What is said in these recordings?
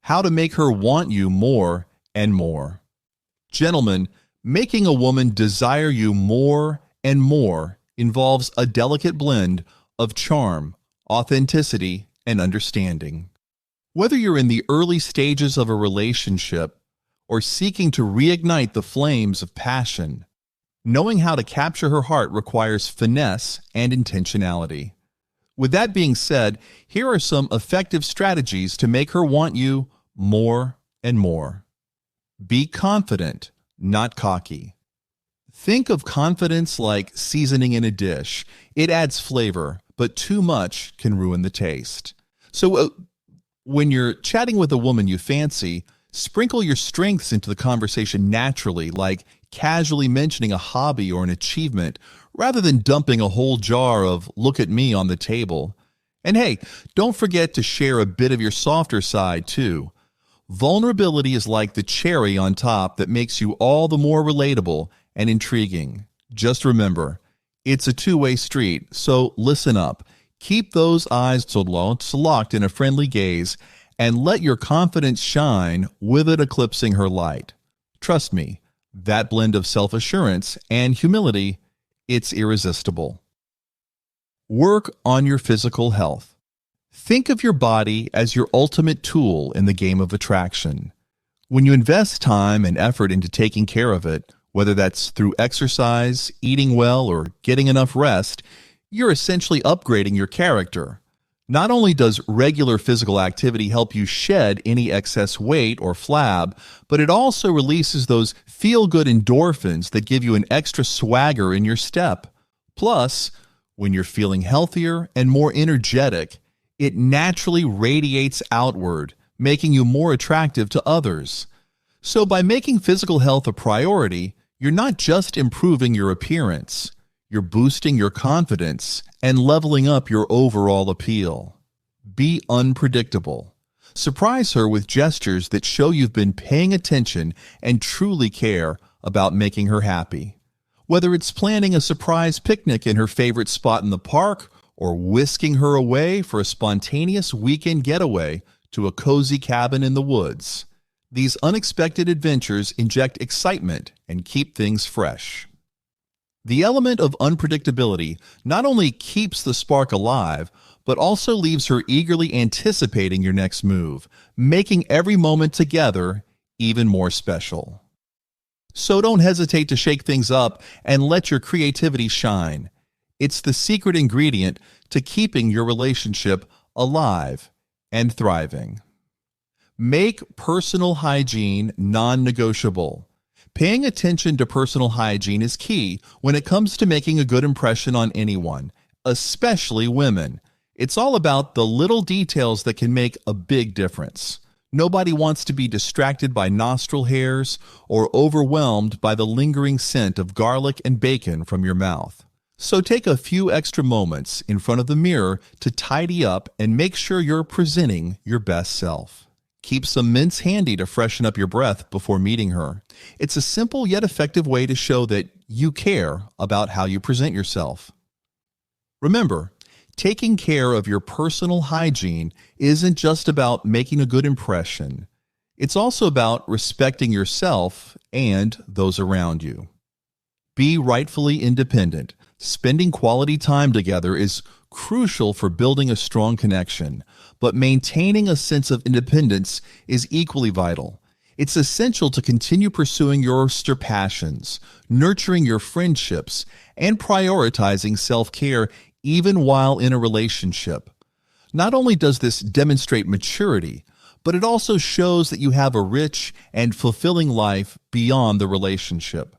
how to make her want you more and more. Gentlemen, making a woman desire you more and more involves a delicate blend of charm, authenticity, and understanding. Whether you're in the early stages of a relationship or seeking to reignite the flames of passion, knowing how to capture her heart requires finesse and intentionality. With that being said, here are some effective strategies to make her want you more and more. Be confident, not cocky. Think of confidence like seasoning in a dish. It adds flavor, but too much can ruin the taste. So when you're chatting with a woman you fancy, sprinkle your strengths into the conversation naturally, like casually mentioning a hobby or an achievement, rather than dumping a whole jar of "look at me" on the table. And hey, don't forget to share a bit of your softer side too. Vulnerability is like the cherry on top that makes you all the more relatable and intriguing. Just remember, it's a two-way street, so listen up. Keep those eyes locked in a friendly gaze and let your confidence shine with it eclipsing her light. Trust me, that blend of self-assurance and humility, it's irresistible. Work on your physical health. Think of your body as your ultimate tool in the game of attraction. When you invest time and effort into taking care of it, whether that's through exercise, eating well, or getting enough rest, you're essentially upgrading your character. Not only does regular physical activity help you shed any excess weight or flab, but it also releases those feel-good endorphins that give you an extra swagger in your step. Plus, when you're feeling healthier and more energetic, it naturally radiates outward, making you more attractive to others. So by making physical health a priority, you're not just improving your appearance, you're boosting your confidence and leveling up your overall appeal. Be unpredictable. Surprise her with gestures that show you've been paying attention and truly care about making her happy. Whether it's planning a surprise picnic in her favorite spot in the park or whisking her away for a spontaneous weekend getaway to a cozy cabin in the woods, these unexpected adventures inject excitement and keep things fresh. The element of unpredictability not only keeps the spark alive, but also leaves her eagerly anticipating your next move, making every moment together even more special. So don't hesitate to shake things up and let your creativity shine. It's the secret ingredient to keeping your relationship alive and thriving. Make personal hygiene non-negotiable. Paying attention to personal hygiene is key when it comes to making a good impression on anyone, especially women. It's all about the little details that can make a big difference. Nobody wants to be distracted by nostril hairs or overwhelmed by the lingering scent of garlic and bacon from your mouth. So take a few extra moments in front of the mirror to tidy up and make sure you're presenting your best self. Keep some mints handy to freshen up your breath before meeting her. It's a simple yet effective way to show that you care about how you present yourself. Remember, taking care of your personal hygiene isn't just about making a good impression. It's also about respecting yourself and those around you. Be rightfully independent. Spending quality time together is crucial for building a strong connection, but maintaining a sense of independence is equally vital. It's essential to continue pursuing your passions, nurturing your friendships, and prioritizing self-care even while in a relationship. Not only does this demonstrate maturity, but it also shows that you have a rich and fulfilling life beyond the relationship.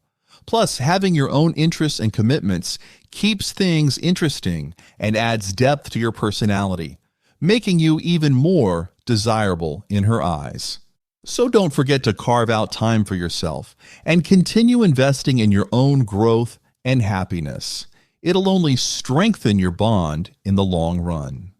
Plus, having your own interests and commitments keeps things interesting and adds depth to your personality, making you even more desirable in her eyes. So don't forget to carve out time for yourself and continue investing in your own growth and happiness. It'll only strengthen your bond in the long run.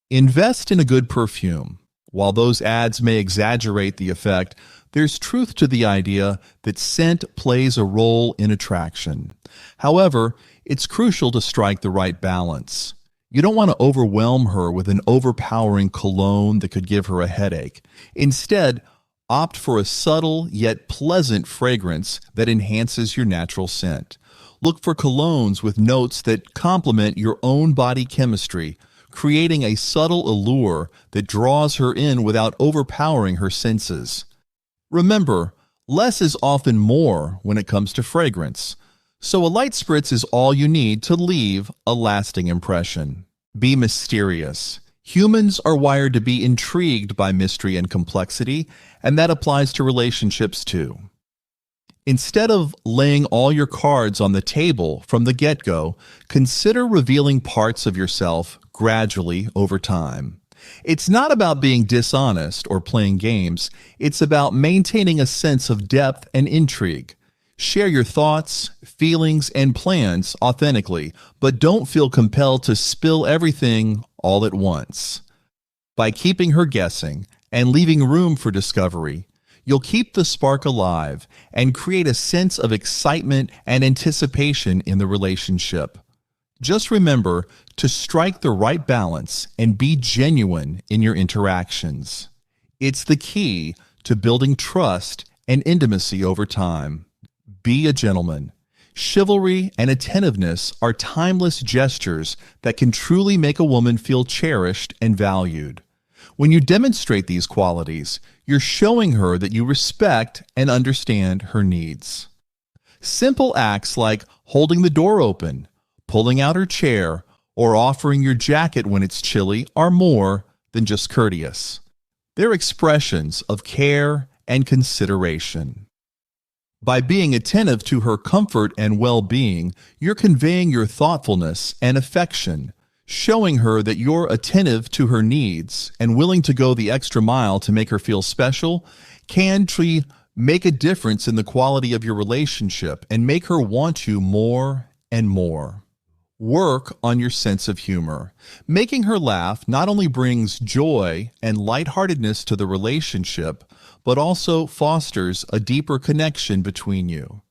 Invest in a good perfume. While those ads may exaggerate the effect, there's truth to the idea that scent plays a role in attraction. However, it's crucial to strike the right balance. You don't want to overwhelm her with an overpowering cologne that could give her a headache. Instead, opt for a subtle yet pleasant fragrance that enhances your natural scent. Look for colognes with notes that complement your own body chemistry, creating a subtle allure that draws her in without overpowering her senses. Remember, less is often more when it comes to fragrance, so a light spritz is all you need to leave a lasting impression. Be mysterious. Humans are wired to be intrigued by mystery and complexity, and that applies to relationships too. Instead of laying all your cards on the table from the get-go, consider revealing parts of yourself gradually over time. It's not about being dishonest or playing games. It's about maintaining a sense of depth and intrigue. Share your thoughts, feelings, and plans authentically, but don't feel compelled to spill everything all at once. By keeping her guessing and leaving room for discovery, you'll keep the spark alive and create a sense of excitement and anticipation in the relationship. Just remember to strike the right balance and be genuine in your interactions. It's the key to building trust and intimacy over time. Be a gentleman. Chivalry and attentiveness are timeless gestures that can truly make a woman feel cherished and valued. When you demonstrate these qualities, you're showing her that you respect and understand her needs. Simple acts like holding the door open, pulling out her chair, or offering your jacket when it's chilly are more than just courteous. They're expressions of care and consideration. By being attentive to her comfort and well-being, you're conveying your thoughtfulness and affection, showing her that you're attentive to her needs and willing to go the extra mile to make her feel special can truly make a difference in the quality of your relationship and make her want you more and more. Work on your sense of humor. Making her laugh not only brings joy and lightheartedness to the relationship, but also fosters a deeper connection between you.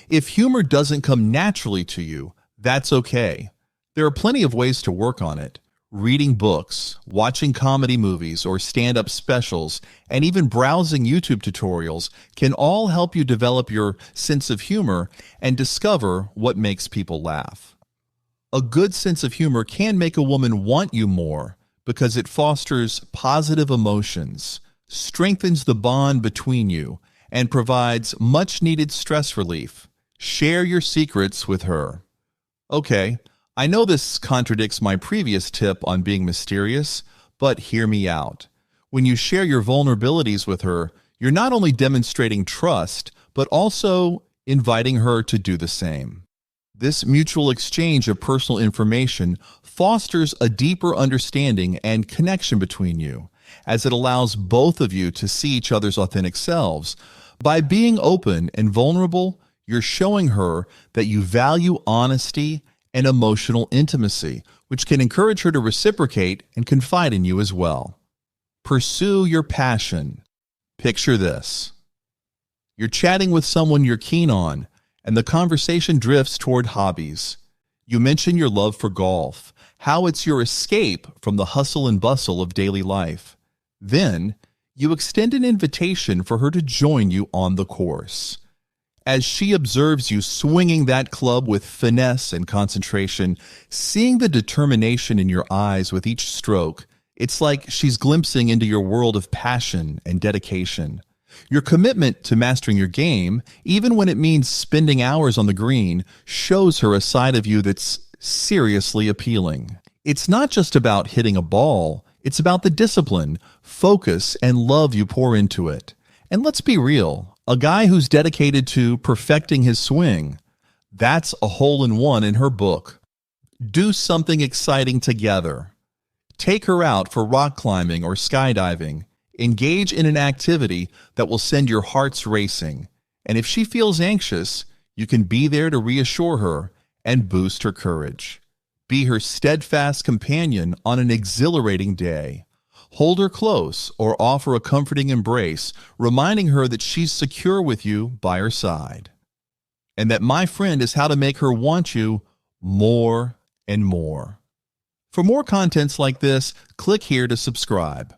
If humor doesn't come naturally to you, that's okay. There are plenty of ways to work on it. Reading books, watching comedy movies or stand-up specials, and even browsing YouTube tutorials can all help you develop your sense of humor and discover what makes people laugh. A good sense of humor can make a woman want you more because it fosters positive emotions, strengthens the bond between you, and provides much-needed stress relief. Share your secrets with her. Okay, I know this contradicts my previous tip on being mysterious, but hear me out. When you share your vulnerabilities with her, you're not only demonstrating trust, but also inviting her to do the same. This mutual exchange of personal information fosters a deeper understanding and connection between you, as it allows both of you to see each other's authentic selves. By being open and vulnerable, you're showing her that you value honesty and emotional intimacy, which can encourage her to reciprocate and confide in you as well. Pursue your passion. Picture this. You're chatting with someone you're keen on, and the conversation drifts toward hobbies. You mention your love for golf, how it's your escape from the hustle and bustle of daily life. Then, you extend an invitation for her to join you on the course. As she observes you swinging that club with finesse and concentration, seeing the determination in your eyes with each stroke, it's like she's glimpsing into your world of passion and dedication. Your commitment to mastering your game, even when it means spending hours on the green, shows her a side of you that's seriously appealing. It's not just about hitting a ball, it's about the discipline, focus, and love you pour into it. And let's be real, a guy who's dedicated to perfecting his swing, that's a hole-in-one in her book. Do something exciting together. Take her out for rock climbing or skydiving. Engage in an activity that will send your hearts racing. And if she feels anxious, you can be there to reassure her and boost her courage. Be her steadfast companion on an exhilarating day. Hold her close or offer a comforting embrace, reminding her that she's secure with you by her side. And that my friend is how to make her want you more and more. For more contents like this, click here to subscribe.